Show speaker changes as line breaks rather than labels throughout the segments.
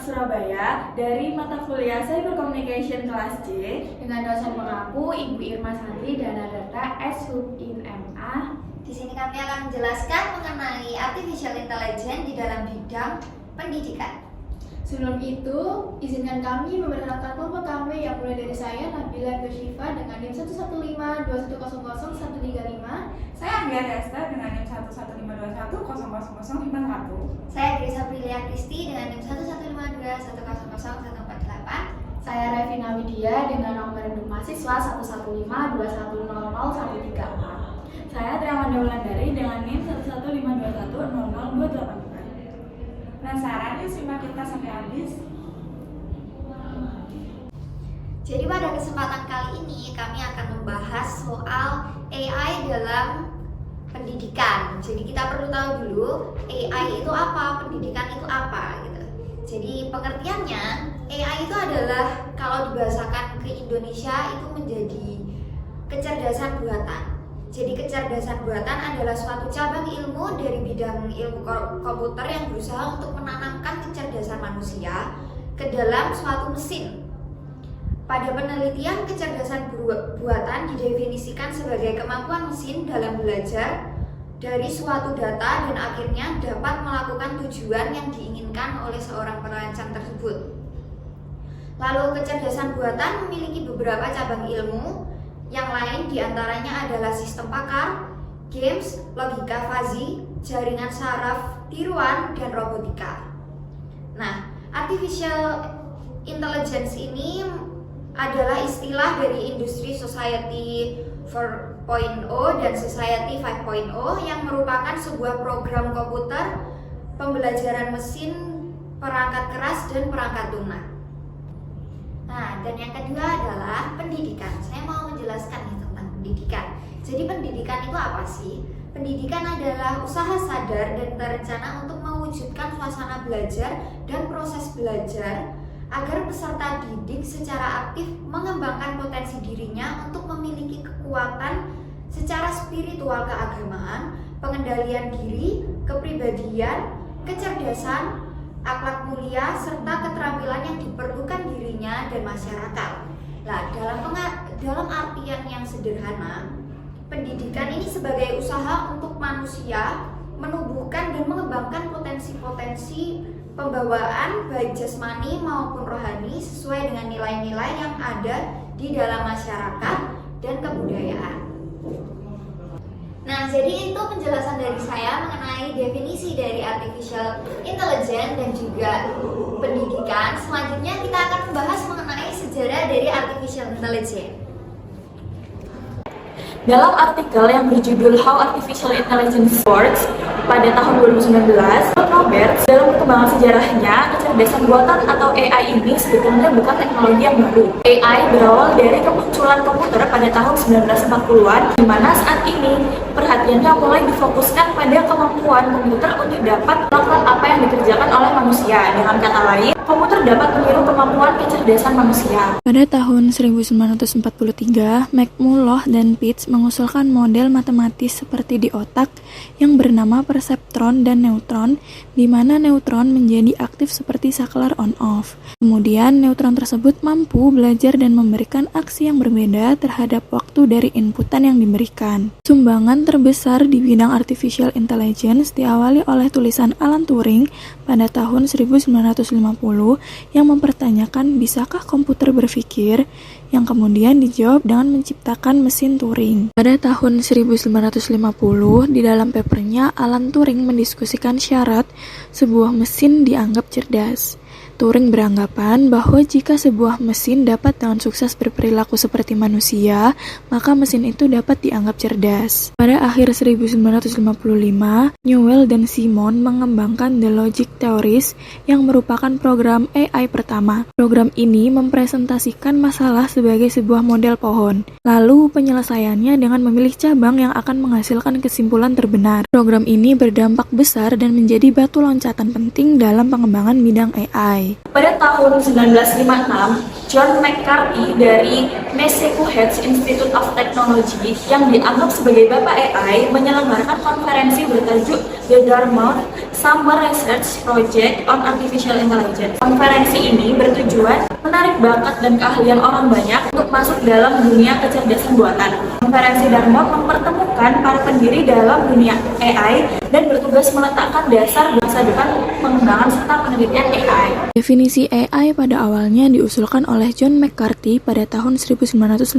Surabaya dari mata kuliah Cyber Communication kelas C
dengan dosen mengaku Ibu Irma Santri Danadata S.Hub.In.MA.
Di sini kami akan menjelaskan mengenai Artificial Intelligence di dalam bidang pendidikan.
Sebelum itu, izinkan kami memperkenalkan kelompok kami yang mulai dari saya, Nabila Gushifa dengan NIM 11521000135.
Saya Anggia Desta dengan NIM 11521000051.
Saya Grisa Prilia Kristi dengan NIM 1152100100148.
Saya Revina Widya dengan nomor induk mahasiswa 11521000134.
Saya Triamanda Wulandari dengan NIM 11521000284.
Penasaran? Yuk simak kita sampai habis.
Jadi pada kesempatan kali ini kami akan membahas soal AI dalam pendidikan. Jadi kita perlu tahu dulu AI itu apa, pendidikan itu apa gitu. Jadi pengertiannya AI itu adalah kalau dibahasakan ke Indonesia itu menjadi kecerdasan buatan. Jadi kecerdasan buatan adalah suatu cabang ilmu dari bidang ilmu komputer yang berusaha untuk menanamkan kecerdasan manusia ke dalam suatu mesin. Pada penelitian, kecerdasan buatan didefinisikan sebagai kemampuan mesin dalam belajar dari suatu data dan akhirnya dapat melakukan tujuan yang diinginkan oleh seorang perancang tersebut. Lalu kecerdasan buatan memiliki beberapa cabang ilmu. Yang lain diantaranya adalah sistem pakar, games, logika fuzzy, jaringan saraf, tiruan, dan robotika. Nah, artificial intelligence ini adalah istilah dari industri Society 4.0 dan Society 5.0 yang merupakan sebuah program komputer, pembelajaran mesin, perangkat keras, dan perangkat lunak. Nah, dan yang kedua adalah pendidikan. Saya mau menjelaskan nih tentang pendidikan. Jadi pendidikan itu apa sih? Pendidikan adalah usaha sadar dan terencana untuk mewujudkan suasana belajar dan proses belajar agar peserta didik secara aktif mengembangkan potensi dirinya untuk memiliki kekuatan secara spiritual keagamaan, pengendalian diri, kepribadian, kecerdasan, akhlak mulia, serta keterampilan yang diperlukan dirinya dan masyarakat. Nah, dalam artian yang sederhana, pendidikan ini sebagai usaha untuk manusia menumbuhkan dan mengembangkan potensi-potensi pembawaan baik jasmani maupun rohani sesuai dengan nilai-nilai yang ada di dalam masyarakat dan kebudayaan. Nah, jadi itu penjelasan dari saya mengenai definisi dari artificial intelligence dan juga pendidikan. Selanjutnya kita akan membahas mengenai sejarah dari artificial intelligence.
Dalam artikel yang berjudul How Artificial Intelligence Works pada tahun 2019, Roberts dalam perkembangan sejarahnya, kecerdasan buatan atau AI ini sebetulnya bukan teknologi yang baru. AI berawal dari kemunculan komputer pada tahun 1940-an, di mana saat ini perhatiannya mulai difokuskan pada kemampuan komputer untuk dapat melakukan apa yang dikerjakan oleh manusia. Dengan kata lain, komputer dapat meniru kemampuan kecerdasan manusia.
Pada tahun 1943, McMulloch dan Pitts mengusulkan model matematis seperti di otak yang bernama perseptron dan neutron, di mana neutron menjadi aktif seperti saklar on-off. Kemudian, neutron tersebut mampu belajar dan memberikan aksi yang berbeda terhadap waktu dari inputan yang diberikan. Sumbangan terbesar di bidang artificial intelligence diawali oleh tulisan Alan Turing pada tahun 1950 yang mempertanyakan bisakah komputer berpikir, yang kemudian dijawab dengan menciptakan mesin Turing. Pada tahun 1950, di dalam papernya, Alan Turing mendiskusikan syarat sebuah mesin dianggap cerdas. Turing beranggapan bahwa jika sebuah mesin dapat dengan sukses berperilaku seperti manusia, maka mesin itu dapat dianggap cerdas. Pada akhir 1955, Newell dan Simon mengembangkan The Logic Theories yang merupakan program AI pertama. Program ini mempresentasikan masalah sebagai sebuah model pohon, lalu penyelesaiannya dengan memilih cabang yang akan menghasilkan kesimpulan terbenar. Program ini berdampak besar dan menjadi batu loncatan penting dalam pengembangan bidang AI.
Pada tahun 1956, John McCarthy dari Massachusetts Institute of Technology yang dianggap sebagai bapak AI menyelenggarakan konferensi bertajuk The Dartmouth Summer Research Project on Artificial Intelligence. Konferensi ini bertujuan menarik bakat dan keahlian orang banyak untuk masuk dalam dunia kecerdasan buatan. Konferensi Dartmouth mempertemukan para pendiri dalam dunia AI dan bertugas meletakkan dasar masa depan pengembangan serta penelitian AI.
Definisi AI pada awalnya diusulkan oleh John McCarthy pada tahun 1955,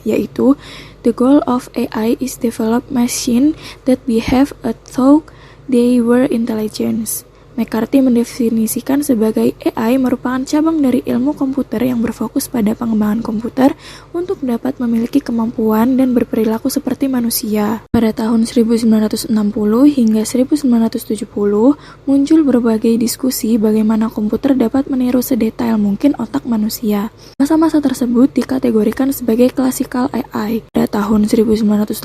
yaitu the goal of AI is develop machine that behave as though they were intelligence. McCarthy mendefinisikan sebagai AI merupakan cabang dari ilmu komputer yang berfokus pada pengembangan komputer untuk dapat memiliki kemampuan dan berperilaku seperti manusia. Pada tahun 1960 hingga 1970, muncul berbagai diskusi bagaimana komputer dapat meniru sedetail mungkin otak manusia. Masa-masa tersebut dikategorikan sebagai classical AI. Pada tahun 1980,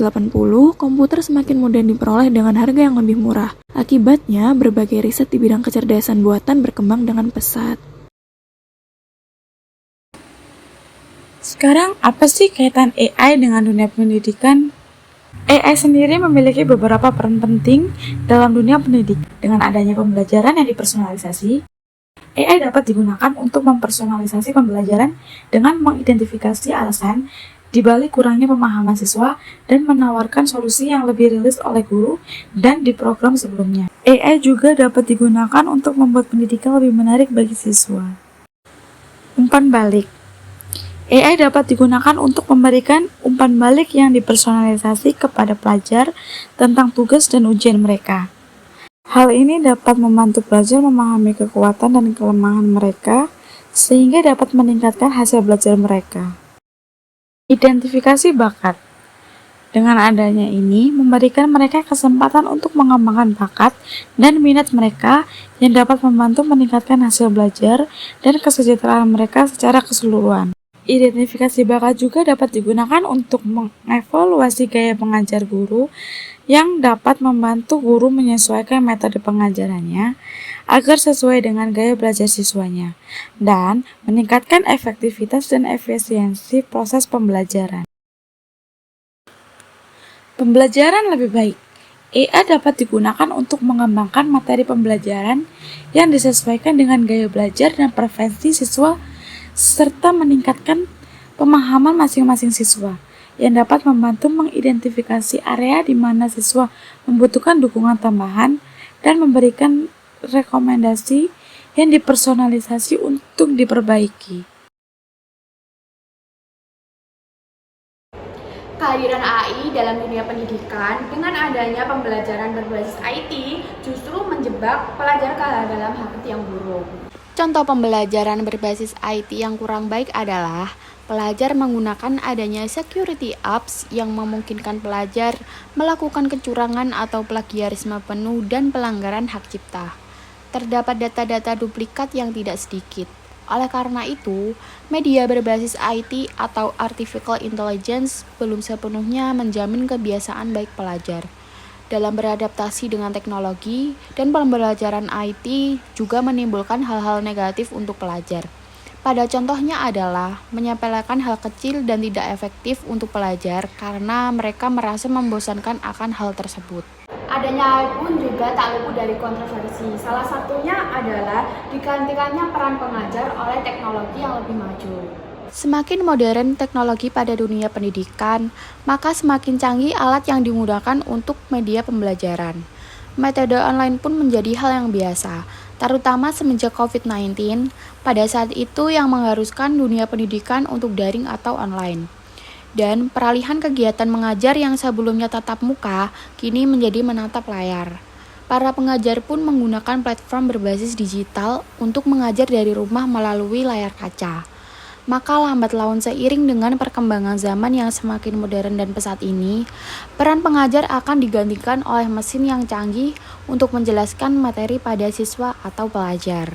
komputer semakin mudah diperoleh dengan harga yang lebih murah. Akibatnya, berbagai riset di bidang kecerdasan buatan berkembang dengan pesat.
Sekarang, apa sih kaitan AI dengan dunia pendidikan? AI sendiri memiliki beberapa peran penting dalam dunia pendidikan. Dengan adanya pembelajaran yang dipersonalisasi, AI dapat digunakan untuk mempersonalisasi pembelajaran dengan mengidentifikasi alasan di balik kurangnya pemahaman siswa dan menawarkan solusi yang lebih realis oleh guru dan di program sebelumnya. AI juga dapat digunakan untuk membuat pendidikan lebih menarik bagi siswa. Umpan balik. AI dapat digunakan untuk memberikan umpan balik yang dipersonalisasi kepada pelajar tentang tugas dan ujian mereka. Hal ini dapat membantu pelajar memahami kekuatan dan kelemahan mereka sehingga dapat meningkatkan hasil belajar mereka. Identifikasi bakat. Dengan adanya ini, memberikan mereka kesempatan untuk mengembangkan bakat dan minat mereka yang dapat membantu meningkatkan hasil belajar dan kesejahteraan mereka secara keseluruhan. Identifikasi bakat juga dapat digunakan untuk mengevaluasi gaya pengajar guru yang dapat membantu guru menyesuaikan metode pengajarannya agar sesuai dengan gaya belajar siswanya dan meningkatkan efektivitas dan efisiensi proses pembelajaran. Pembelajaran lebih baik. AI dapat digunakan untuk mengembangkan materi pembelajaran yang disesuaikan dengan gaya belajar dan preferensi siswa serta meningkatkan pemahaman masing-masing siswa yang dapat membantu mengidentifikasi area di mana siswa membutuhkan dukungan tambahan dan memberikan rekomendasi yang dipersonalisasi untuk diperbaiki.
Kehadiran AI dalam dunia pendidikan dengan adanya pembelajaran berbasis IT justru menjebak pelajar ke dalam habit yang buruk.
Contoh pembelajaran berbasis IT yang kurang baik adalah pelajar menggunakan adanya security apps yang memungkinkan pelajar melakukan kecurangan atau plagiarisme penuh dan pelanggaran hak cipta. Terdapat data-data duplikat yang tidak sedikit. Oleh karena itu, media berbasis IT atau Artificial Intelligence belum sepenuhnya menjamin kebiasaan baik pelajar dalam beradaptasi dengan teknologi, dan pembelajaran IT juga menimbulkan hal-hal negatif untuk pelajar. Pada contohnya adalah menyepelekan hal kecil dan tidak efektif untuk pelajar karena mereka merasa membosankan akan hal tersebut.
Adanya AI pun juga tak luput dari kontroversi. Salah satunya adalah digantikannya peran pengajar oleh teknologi yang lebih maju.
Semakin modern teknologi pada dunia pendidikan, maka semakin canggih alat yang digunakan untuk media pembelajaran. Metode online pun menjadi hal yang biasa, terutama semenjak COVID-19, pada saat itu yang mengharuskan dunia pendidikan untuk daring atau online. Dan peralihan kegiatan mengajar yang sebelumnya tatap muka, kini menjadi menatap layar. Para pengajar pun menggunakan platform berbasis digital untuk mengajar dari rumah melalui layar kaca. Maka lambat laun seiring dengan perkembangan zaman yang semakin modern dan pesat ini, peran pengajar akan digantikan oleh mesin yang canggih untuk menjelaskan materi pada siswa atau pelajar.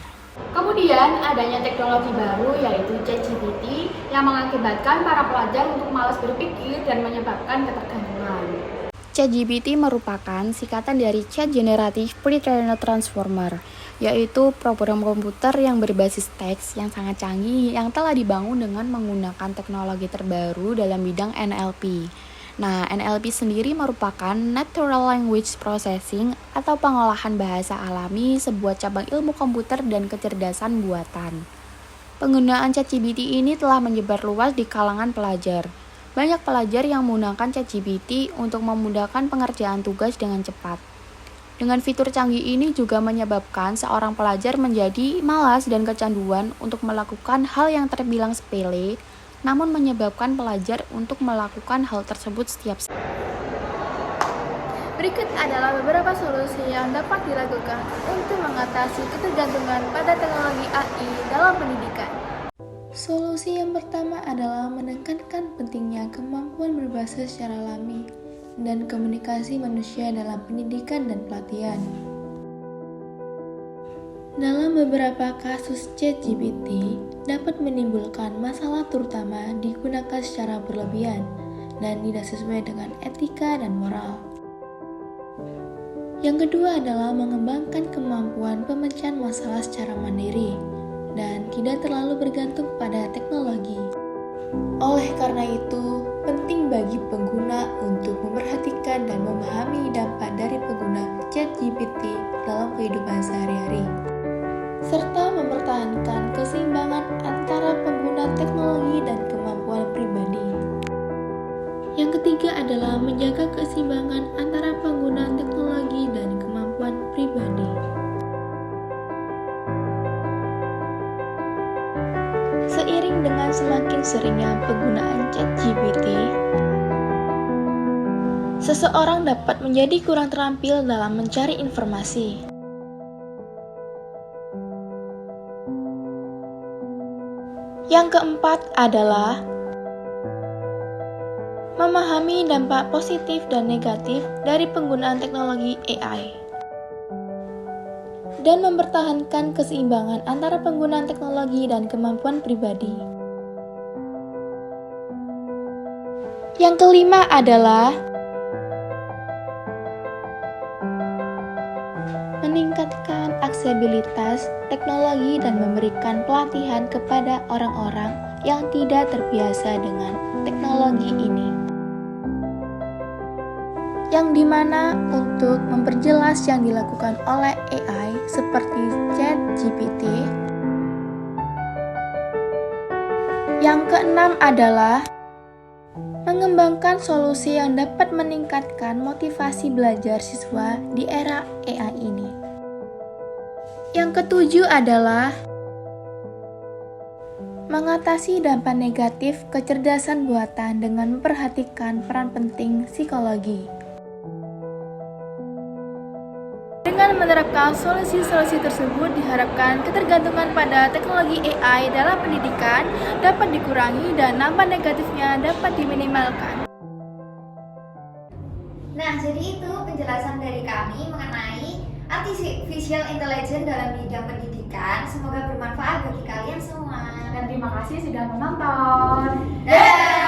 Kemudian adanya teknologi baru yaitu ChatGPT yang mengakibatkan para pelajar untuk malas berpikir dan menyebabkan ketergantungan.
ChatGPT merupakan singkatan dari Chat Generative Pre-trained Transformer, yaitu program komputer yang berbasis teks yang sangat canggih yang telah dibangun dengan menggunakan teknologi terbaru dalam bidang NLP. Nah, NLP sendiri merupakan Natural Language Processing atau pengolahan bahasa alami, sebuah cabang ilmu komputer dan kecerdasan buatan. Penggunaan ChatGPT ini telah menyebar luas di kalangan pelajar. Banyak pelajar yang menggunakan ChatGPT untuk memudahkan pengerjaan tugas dengan cepat. Dengan fitur canggih ini juga menyebabkan seorang pelajar menjadi malas dan kecanduan untuk melakukan hal yang terbilang sepele, namun menyebabkan pelajar untuk melakukan hal tersebut setiap saat.
Berikut adalah beberapa solusi yang dapat dilakukan untuk mengatasi ketergantungan pada teknologi AI dalam pendidikan. Solusi yang pertama adalah menekankan pentingnya kemampuan berbahasa secara alami dan komunikasi manusia dalam pendidikan dan pelatihan. Dalam beberapa kasus, ChatGPT dapat menimbulkan masalah terutama digunakan secara berlebihan dan tidak sesuai dengan etika dan moral. Yang kedua adalah mengembangkan kemampuan pemecahan masalah secara mandiri dan tidak terlalu bergantung pada teknologi. Oleh karena itu, penting bagi pengguna untuk memperhatikan dan memahami dampak dari pengguna ChatGPT dalam kehidupan sehari-hari, serta mempertahankan keseimbangan antara pengguna teknologi dan kemampuan pribadi. Yang ketiga adalah menjaga keseimbangan antara pengguna teknologi dan kemampuan pribadi. Seiring dengan semakin seringnya penggunaan ChatGPT, seseorang dapat menjadi kurang terampil dalam mencari informasi. Yang keempat adalah memahami dampak positif dan negatif dari penggunaan teknologi AI dan mempertahankan keseimbangan antara penggunaan teknologi dan kemampuan pribadi. Yang kelima adalah meningkatkan aksesibilitas teknologi dan memberikan pelatihan kepada orang-orang yang tidak terbiasa dengan teknologi ini. Yang dimana untuk memperjelas yang dilakukan oleh AI seperti ChatGPT. Yang keenam adalah mengembangkan solusi yang dapat meningkatkan motivasi belajar siswa di era AI ini. Yang ketujuh adalah mengatasi dampak negatif kecerdasan buatan dengan memperhatikan peran penting psikologi. Dengan menerapkan solusi-solusi tersebut, diharapkan ketergantungan pada teknologi AI dalam pendidikan dapat dikurangi dan dampak negatifnya dapat diminimalkan.
Nah, jadi itu penjelasan dari kami mengenai artificial intelligence dalam bidang pendidikan. Semoga bermanfaat bagi kalian semua.
Dan terima kasih sudah menonton.
Dadah!